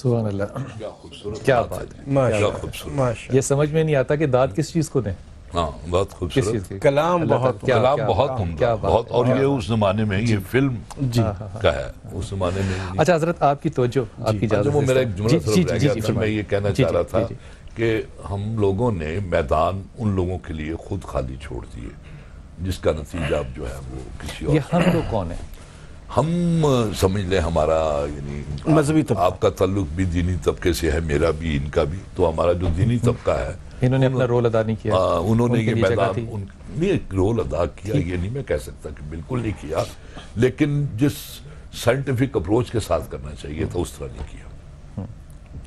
سبحان اللہ، کیا خوبصورت کیا بات بات ہے، کیا خوبصورت، یہ سمجھ میں نہیں آتا کہ داد کس چیز کو دیں، ہاں بہت کس خوبصورت چیز کی؟ کلام اللہ بہت تعالیٰ، کلام کیا بہت بات، عمدہ کیا بات بہت، ہے۔ اور یہ اس زمانے میں یہ فلم کا ہے، اس زمانے میں اچھا حضرت آپ کی توجہ، آپ کی اجازت وہ میرا ایک جملہ صرف رہ گیا تھا، میں فرمائیں۔ یہ کہنا چاہ رہا تھا کہ ہم لوگوں نے میدان ان لوگوں کے لیے خود خالی چھوڑ دیے جس کا نتیجہ اب جو ہے وہ کسی اور، یہ ہم لوگ کون ہیں؟ ہم سمجھ لیں ہمارا یعنی مذہبی طبقہ، آپ کا تعلق بھی دینی طبقے سے ہے، میرا بھی، ان کا بھی، تو ہمارا جو دینی طبقہ ہے انہوں نے اپنا رول ادا نہیں کیا، انہوں نے ان کے یہ لیے جگہ میدان تھی۔ نے ایک رول ادا کیا، یہ نہیں میں کہہ سکتا کہ بالکل نہیں کیا، لیکن جس سائنٹیفک اپروچ کے ساتھ کرنا چاہیے تھا اس طرح نہیں کیا۔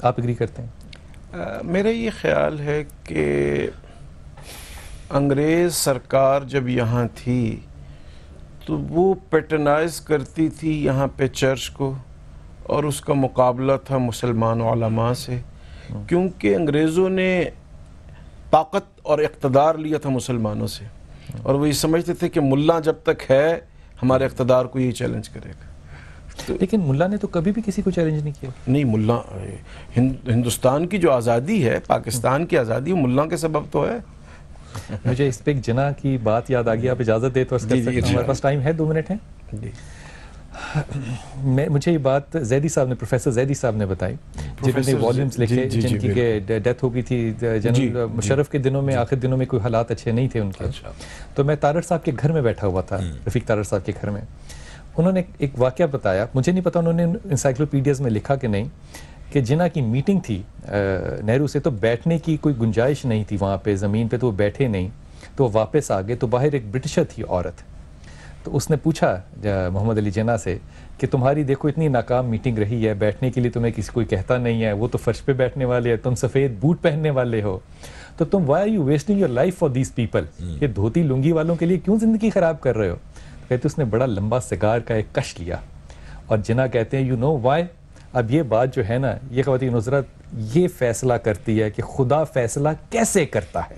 آپ اگری کرتے ہیں؟ میرا یہ خیال ہے کہ انگریز سرکار جب یہاں تھی تو وہ پیٹرنائز کرتی تھی یہاں پہ چرچ کو، اور اس کا مقابلہ تھا مسلمان علماء سے، کیونکہ انگریزوں نے طاقت اور اقتدار لیا تھا مسلمانوں سے، اور وہ یہ سمجھتے تھے کہ ملا جب تک ہے ہمارے اقتدار کو یہی چیلنج کرے گا۔ لیکن ملا نے تو کبھی بھی کسی کو چیلنج نہیں کیا۔ نہیں، ملا ہندوستان کی جو آزادی ہے، پاکستان کی آزادی، وہ ملا کے سبب تو ہے۔ مجھے اس پہ ایک جناح کی بات یاد آ گئی، آپ اجازت دے تو اس کا ہمارے پاس ٹائم ہے، 2 منٹ ہیں۔ مجھے یہ بات زیدی صاحب نے، پروفیسر زیدی صاحب نے بتائی، جنہوں نے والیومز لکھے، جن کی ڈیتھ ہو گئی تھی جنرل مشرف کے دنوں میں، آخر دنوں میں کوئی حالات اچھے نہیں تھے ان کے۔ تو میں تارڑ صاحب کے گھر میں بیٹھا ہوا تھا، رفیق تارڑ صاحب کے گھر میں۔ انہوں نے ایک واقعہ بتایا، مجھے نہیں پتا انہوں نے انسائکلوپیڈیاز میں لکھا کہ نہیں، کہ جناح کی میٹنگ تھی نہرو سے، تو بیٹھنے کی کوئی گنجائش نہیں تھی وہاں پہ زمین پہ، تو وہ بیٹھے نہیں، تو وہ واپس آ گئے، تو باہر ایک برٹشر تھی عورت، تو اس نے پوچھا محمد علی جناح سے کہ تمہاری دیکھو اتنی ناکام میٹنگ رہی ہے، بیٹھنے کے لیے تمہیں کسی کوئی کہتا نہیں ہے، وہ تو فرش پہ بیٹھنے والے ہیں، تم سفید بوٹ پہننے والے ہو، تو تم why are you wasting your life for these people, یہ دھوتی لنگی والوں کے لیے کیوں زندگی خراب کر رہے ہو؟ کہتے اس نے بڑا لمبا سگار کا ایک کش لیا، اور جناح کہتے ہیں یو نو وائی، اب یہ بات جو ہے نا، یہ خواتین حضرات یہ فیصلہ کرتی ہے کہ خدا فیصلہ کیسے کرتا ہے۔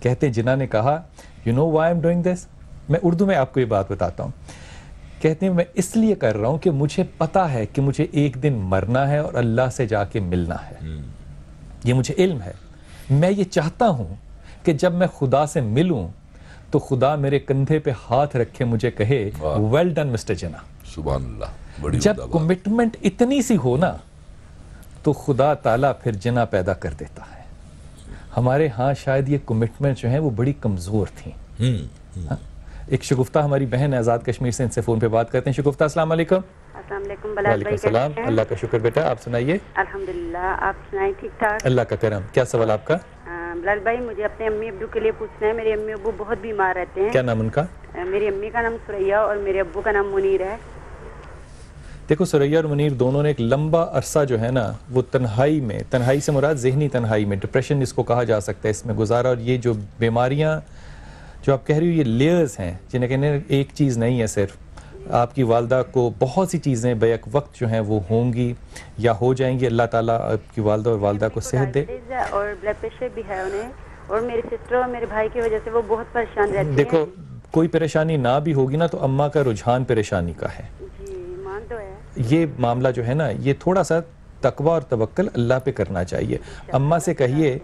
کہتے ہیں جناح نے کہا you know why I am doing this, میں اردو میں آپ کو یہ بات بتاتا ہوں، کہتے ہیں میں اس لیے کر رہا ہوں کہ مجھے پتا ہے کہ مجھے ایک دن مرنا ہے اور اللہ سے جا کے ملنا ہے، یہ مجھے علم ہے، میں یہ چاہتا ہوں کہ جب میں خدا سے ملوں تو خدا میرے کندھے پہ ہاتھ رکھے مجھے کہے ویل ڈن مسٹر جناح۔ سبحان اللہ، بڑی جب کمٹمنٹ اتنی سی ہو نا تو خدا تعالیٰ پھر جناح پیدا کر دیتا ہے۔ ہمارے ہاں شاید یہ کمٹمنٹ جو ہیں وہ بڑی کمزور تھیں۔ ایک شگفتہ ہماری بہن آزاد کشمیر سے، ان سے فون پہ بات کرتے ہیں۔ شگفتہ السلام علیکم۔ السلام علیکم۔ وعلیکم السلام، اللہ کا شکر بیٹا، آپ سنائیے۔ الحمدللہ، آپ سنائیں ٹھیک ٹھاک؟ اللہ کا کرم۔ کیا سوال آپ کا؟ بلال بھائی، مجھے اپنے امی ابو کے لیے پوچھنا ہے، میرے امی ابو بہت بیمار رہتے ہیں۔ کیا نام ان کا؟ میری امی کا نام سریا اور میرے ابو کا نام منیر ہے۔ دیکھو سریا اور منیر دونوں نے ایک لمبا عرصہ جو ہے نا وہ تنہائی میں، تنہائی سے مراد ذہنی تنہائی میں، ڈپریشن اس کو کہا جا سکتا ہے، اس میں گزارا، اور یہ جو بیماریاں جو آپ کہہ رہی ہو یہ لیئرز ہیں، جنہیں کہنے ایک چیز نہیں ہے صرف، آپ کی والدہ کو بہت سی چیزیں بیک وقت جو ہیں وہ ہوں گی یا ہو جائیں گی، اللہ تعالیٰ آپ کی والدہ اور والدہ کو صحت دے۔ اور بلڈ پریشر بھی ہے انہیں، اور میری سسٹر اور میرے بھائی کی وجہ سے وہ بہت پریشان رہتی ہیں۔ دیکھو کوئی پریشانی نہ بھی ہوگی نا تو اماں کا رجحان پریشانی کا ہے، جی مان تو ہے۔ یہ معاملہ جو ہے نا یہ تھوڑا سا تقوی اور توکل اللہ پہ کرنا چاہیے۔ اماں سے کہیے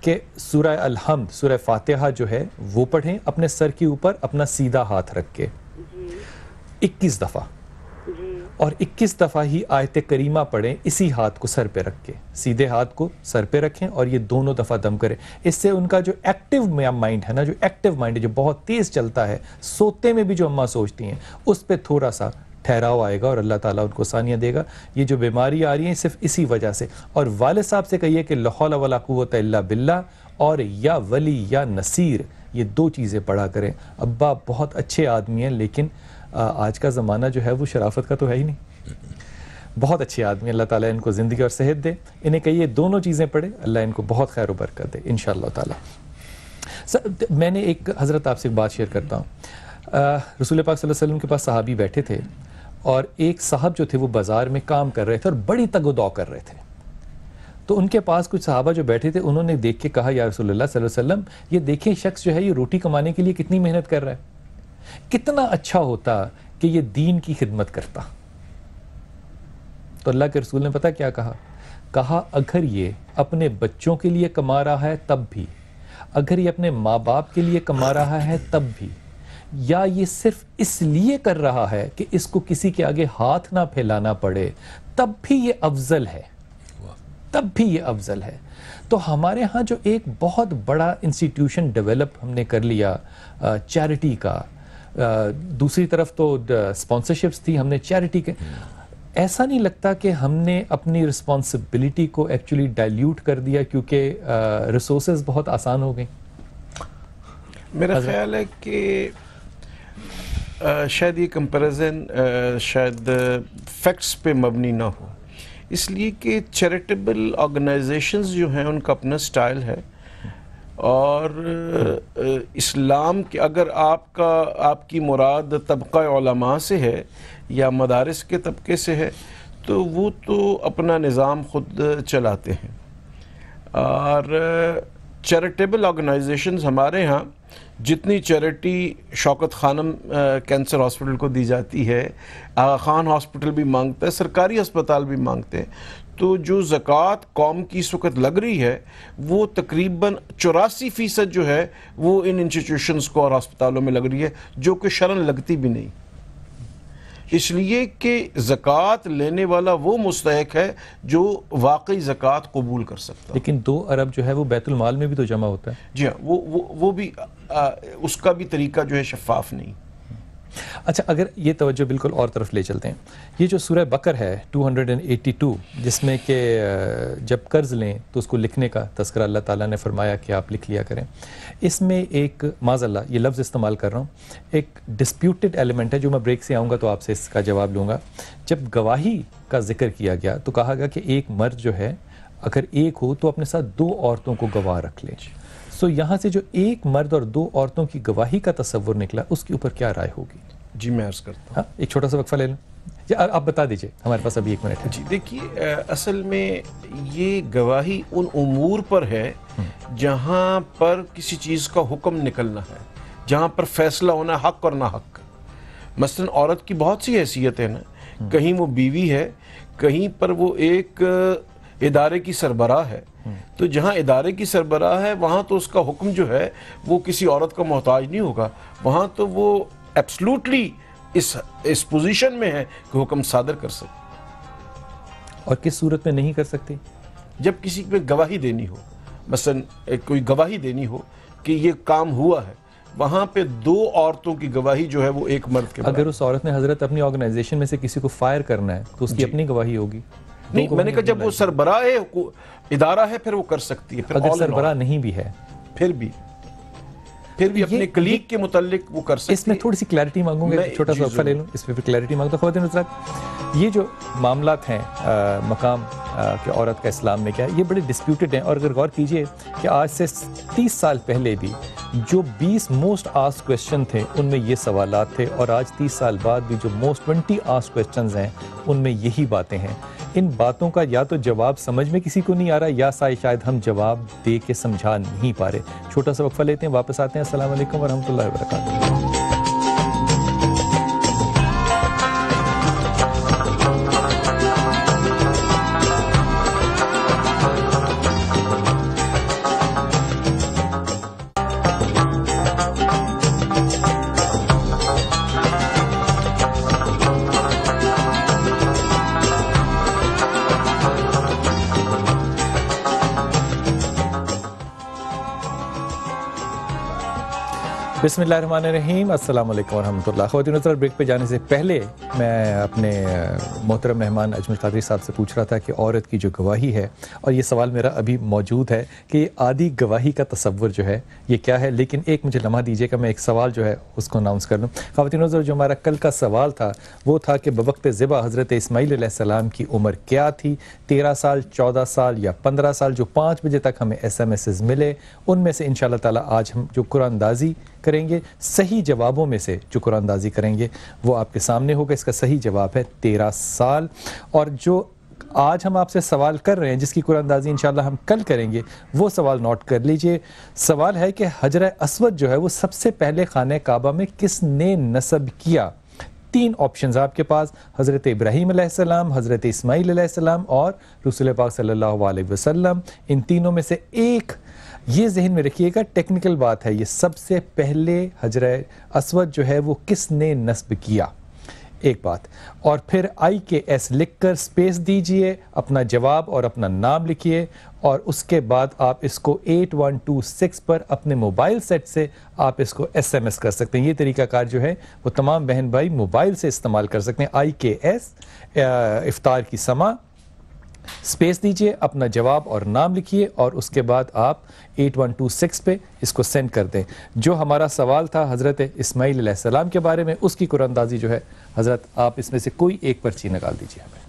کہ سورہ الحمد، سورہ فاتحہ جو ہے وہ پڑھیں اپنے سر کے اوپر اپنا سیدھا ہاتھ رکھ کے 21 دفعہ، اور 21 دفعہ ہی آیت کریمہ پڑھیں اسی ہاتھ کو سر پہ رکھ کے، سیدھے ہاتھ کو سر پہ رکھیں اور یہ دونوں دفعہ دم کریں۔ اس سے ان کا جو ایکٹیو مائنڈ ہے نا، جو ایکٹیو مائنڈ ہے جو بہت تیز چلتا ہے، سوتے میں بھی جو اماں سوچتی ہیں، اس پہ تھوڑا سا ٹھہراؤ آئے گا اور اللہ تعالیٰ ان کو آسانیاں دے گا۔ یہ جو بیماری آ رہی ہیں صرف اسی وجہ سے۔ اور والد صاحب سے کہیے کہ لا حول ولا قوت الا باللہ اور یا ولی یا نصیر، یہ 2 چیزیں پڑھا کریں۔ ابا بہت اچھے آدمی ہیں لیکن آج کا زمانہ جو ہے وہ شرافت کا تو ہے ہی نہیں، بہت اچھے آدمی، اللہ تعالیٰ ان کو زندگی اور صحت دے۔ انہیں کہیے دونوں چیزیں پڑھیں، اللہ ان کو بہت خیر و برکت دے انشاءاللہ تعالیٰ۔ میں نے ایک حضرت آپ سے ایک بات شیئر کرتا ہوں۔ رسول پاک صلی اللہ علیہ وسلم کے پاس صحابی بیٹھے تھے، اور ایک صاحب جو تھے وہ بازار میں کام کر رہے تھے اور بڑی تگ و دو کر رہے تھے، تو ان کے پاس کچھ صحابہ جو بیٹھے تھے انہوں نے دیکھ کے کہا یا رسول اللہ صلی اللہ علیہ وسلم، یہ دیکھیں شخص جو ہے یہ روٹی کمانے کے لیے کتنی محنت کر رہا ہے، کتنا اچھا ہوتا کہ یہ دین کی خدمت کرتا۔ تو اللہ کے رسول نے پتہ کیا کہا؟ کہا اگر یہ اپنے بچوں کے لیے کما رہا ہے تب بھی، اگر یہ اپنے ماں باپ کے لیے کما رہا ہے تب بھی، یا یہ صرف اس لیے کر رہا ہے کہ اس کو کسی کے آگے ہاتھ نہ پھیلانا پڑے، تب بھی یہ افضل ہے، تب بھی یہ افضل ہے۔ تو ہمارے ہاں جو ایک بہت بڑا انسٹیٹیوشن ڈیولپ ہم نے کر لیا چیریٹی کا، دوسری طرف تو اسپانسرشپس تھی، ہم نے چیریٹی کے، ایسا نہیں لگتا کہ ہم نے اپنی رسپانسبلٹی کو ایکچولی ڈائلیوٹ کر دیا کیونکہ ریسورسز بہت آسان ہو گئیں؟ میرا خیال ہے کہ شاید یہ کمپیریزن شاید فیکٹس پہ مبنی نہ ہو، اس لیے کہ چیریٹیبل آرگنائزیشنز جو ہیں ان کا اپنا سٹائل ہے، اور اسلام کے اگر آپ کی مراد طبقہ علماء سے ہے یا مدارس کے طبقے سے ہے تو وہ تو اپنا نظام خود چلاتے ہیں، اور چیریٹیبل آرگنائزیشنز ہمارے ہاں جتنی چیریٹی شوکت خانم کینسر ہاسپٹل کو دی جاتی ہے، آغا خان ہاسپٹل بھی مانگتا ہے، سرکاری اسپتال بھی مانگتے ہیں، تو جو زکوٰۃ قوم کی اس وقت لگ رہی ہے وہ تقریباً 84% جو ہے وہ ان انسٹیٹیوشنز کو اور ہسپتالوں میں لگ رہی ہے، جو کہ شرعاً لگتی بھی نہیں، اس لیے کہ زکوٰۃ لینے والا وہ مستحق ہے جو واقعی زکوٰۃ قبول کر سکتا ہے۔ لیکن 2 ارب جو ہے وہ بیت المال میں بھی تو جمع ہوتا ہے۔ جی ہاں، وہ بھی اس کا بھی طریقہ جو ہے شفاف نہیں۔ اچھا، اگر یہ توجہ بالکل اور طرف لے چلتے ہیں، یہ جو سورہ بقر ہے 282 جس میں کہ جب قرض لیں تو اس کو لکھنے کا تذکرہ اللہ تعالیٰ نے فرمایا کہ آپ لکھ لیا کریں، اس میں ایک معاذ اللہ یہ لفظ استعمال کر رہا ہوں، ایک ڈسپیوٹڈ ایلیمنٹ ہے جو میں بریک سے آؤں گا تو آپ سے اس کا جواب لوں گا۔ جب گواہی کا ذکر کیا گیا تو کہا گیا کہ ایک مرد جو ہے اگر ایک ہو تو اپنے ساتھ 2 عورتوں کو گواہ رکھ لے۔ سو یہاں سے جو ایک مرد اور 2 عورتوں کی گواہی کا تصور نکلا، اس کے اوپر کیا رائے ہوگی؟ جی میں عرض کرتا ہوں۔ ہاں، ایک چھوٹا سا وقفہ لے لیں، آپ بتا دیجئے، ہمارے پاس ابھی 1 منٹ ہے۔ جی دیکھیے، اصل میں یہ گواہی ان امور پر ہے جہاں پر کسی چیز کا حکم نکلنا ہے، جہاں پر فیصلہ ہونا ہے حق اور نہ حق۔ مثلا عورت کی بہت سی حیثیت ہے نا، کہیں وہ بیوی ہے، کہیں پر وہ ایک ادارے کی سربراہ ہے، تو جہاں ادارے کی سربراہ ہے وہاں تو اس کا حکم جو ہے وہ کسی عورت کا محتاج نہیں ہوگا، وہاں تو وہ ایبسلوٹلی اس پوزیشن میں ہے کہ حکم صادر کر سکتے۔ اور کس صورت میں نہیں کر سکتی؟ جب کسی پہ گواہی دینی ہو، مثلا کوئی گواہی دینی ہو کہ یہ کام ہوا ہے، وہاں پہ 2 عورتوں کی گواہی جو ہے وہ ایک مرد کے برابر۔ اگر اس عورت نے حضرت اپنی آرگنائزیشن میں سے کسی کو فائر کرنا ہے تو اس کی اپنی گواہی ہوگی؟ نہیں، میں نے کہا جب وہ سربراہ ہے، ادارہ ہے، پھر وہ کر سکتی ہے۔ پھر اگر سربراہ نہیں بھی ہے پھر بھی اپنے کلیگ کے متعلق وہ کر سکتی ہے۔ اس میں تھوڑی سی کلیئرٹی مانگوں گا، چھوٹا سا وقفہ لے لوں، اس پہ کلیئرٹی مانگتا ہوں۔ خواتین حضرات، یہ جو معاملات ہیں مقام کہ عورت کا اسلام میں کیا ہے، یہ بڑے ڈسپیوٹڈ ہیں، اور اگر غور کیجئے کہ آج سے 30 سال پہلے بھی جو 20 موسٹ آسکڈ کویسچن تھے ان میں یہ سوالات تھے، اور آج 30 سال بعد بھی جو موسٹ 20 آسکڈ کویسچنز ہیں ان میں یہی باتیں ہیں۔ ان باتوں کا یا تو جواب سمجھ میں کسی کو نہیں آ رہا، یا شاید ہم جواب دے کے سمجھا نہیں پا رہے۔ چھوٹا سا وقفہ لیتے ہیں، واپس آتے ہیں۔ السلام علیکم ورحمۃ اللہ وبرکاتہ۔ بسم اللہ الرحمن الرحیم، السلام علیکم ورحمۃ اللہ۔ خواتین حضرات، بریک پہ جانے سے پہلے میں اپنے محترم مہمان اجمل قادری صاحب سے پوچھ رہا تھا کہ عورت کی جو گواہی ہے، اور یہ سوال میرا ابھی موجود ہے کہ یہ عادی گواہی کا تصور جو ہے یہ کیا ہے، لیکن ایک مجھے لمحہ دیجیے کہ میں ایک سوال جو ہے اس کو اناؤنس کر دوں۔ خواتین حضرات، جو ہمارا کل کا سوال تھا وہ تھا کہ بوقت ذبح حضرت اسماعیل علیہ السلام کی عمر کیا تھی؟ 13 سال، 14 سال یا 15 سال؟ جو 5 بجے تک ہمیں SMS ملے ان میں سے انشاءاللہ تعالی آج ہم جو قرآن دازی کریں گے، صحیح جوابوں میں سے جو قرآن دازی کریں گے وہ آپ کے سامنے ہوگا۔ اس کا صحیح جواب ہے 13 سال۔ اور جو آج ہم آپ سے سوال کر رہے ہیں جس کی قرآن دازی انشاءاللہ ہم کل کریں گے، وہ سوال نوٹ کر لیجئے۔ سوال ہے کہ حجر اسود جو ہے وہ سب سے پہلے خانہ کعبہ میں کس نے نصب کیا؟ 3 آپشنز آپ کے پاس، حضرت ابراہیم علیہ السلام، حضرت اسماعیل علیہ السلام اور رسول پاک صلی اللہ علیہ وسلم. ان تینوں میں سے ایک، یہ ذہن میں رکھیے گا، ٹیکنیکل بات ہے، یہ سب سے پہلے حجر اسود جو ہے وہ کس نے نصب کیا، ایک بات. اور پھر IKS لکھ کر سپیس دیجئے، اپنا جواب اور اپنا نام لکھیے، اور اس کے بعد آپ اس کو 8126 پر اپنے موبائل سیٹ سے آپ اس کو SMS کر سکتے ہیں. یہ طریقہ کار جو ہے وہ تمام بہن بھائی موبائل سے استعمال کر سکتے ہیں. IKS افطار کی سما، سپیس دیجئے، اپنا جواب اور نام لکھیے، اور اس کے بعد آپ 8126 پہ اس کو سینڈ کر دیں. جو ہمارا سوال تھا حضرت اسماعیل علیہ السلام کے بارے میں، اس کی قرآن اندازی جو ہے حضرت آپ اس میں سے کوئی ایک پرچی نکال دیجئے ہمیں،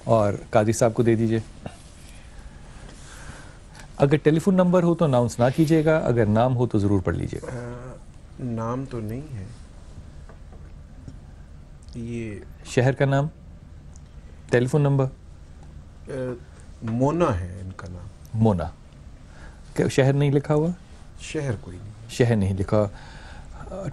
اور قاضی صاحب کو دے دیجئے. اگر ٹیلی فون نمبر ہو تو اناؤنس نہ کیجیے گا، اگر نام ہو تو ضرور پڑھ لیجیے گا. نام تو نہیں ہے، یہ شہر کا نام، ٹیلی فون نمبر. مونا ہے ان کا نام. مونا، شہر نہیں لکھا ہوا؟ شہر کوئی نہیں، شہر نہیں لکھا.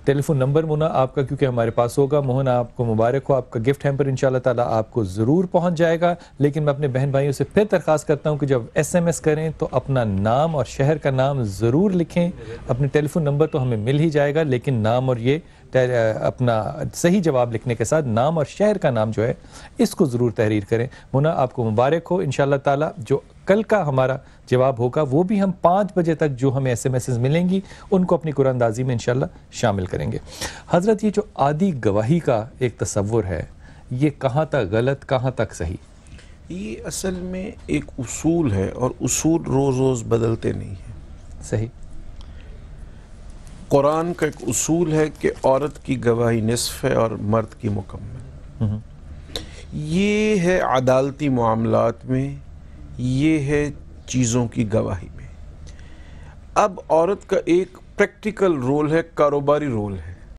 ٹیلی فون نمبر مونا آپ کا کیونکہ ہمارے پاس ہوگا. موہن آپ کو مبارک ہو، آپ کا گفٹ ہیمپر انشاءاللہ تعالیٰ آپ کو ضرور پہنچ جائے گا. لیکن میں اپنے بہن بھائیوں سے پھر درخواست کرتا ہوں کہ جب SMS کریں تو اپنا نام اور شہر کا نام ضرور لکھیں. اپنے ٹیلی فون نمبر تو ہمیں مل ہی جائے گا، لیکن نام اور یہ اپنا صحیح جواب لکھنے کے ساتھ نام اور شہر کا نام جو ہے اس کو ضرور تحریر کریں. مونا آپ کو مبارک ہو. انشاءاللہ تعالیٰ جو کل کا ہمارا جواب ہوگا وہ بھی ہم 5 بجے تک جو ہمیں SMS ملیں گی ان کو اپنی قرآن اندازی میں انشاءاللہ شامل کریں گے. حضرت یہ جو عادی گواہی کا ایک تصور ہے، یہ کہاں تک غلط کہاں تک صحیح؟ یہ اصل میں ایک اصول ہے، اور اصول روز روز بدلتے نہیں ہیں. صحیح. قرآن کا ایک اصول ہے کہ عورت کی گواہی نصف ہے اور مرد کی مکمل. یہ ہے عدالتی معاملات میں، یہ ہے چیزوں کی گواہی میں. اب عورت کا ایک پریکٹیکل رول ہے، کاروباری رول ہے.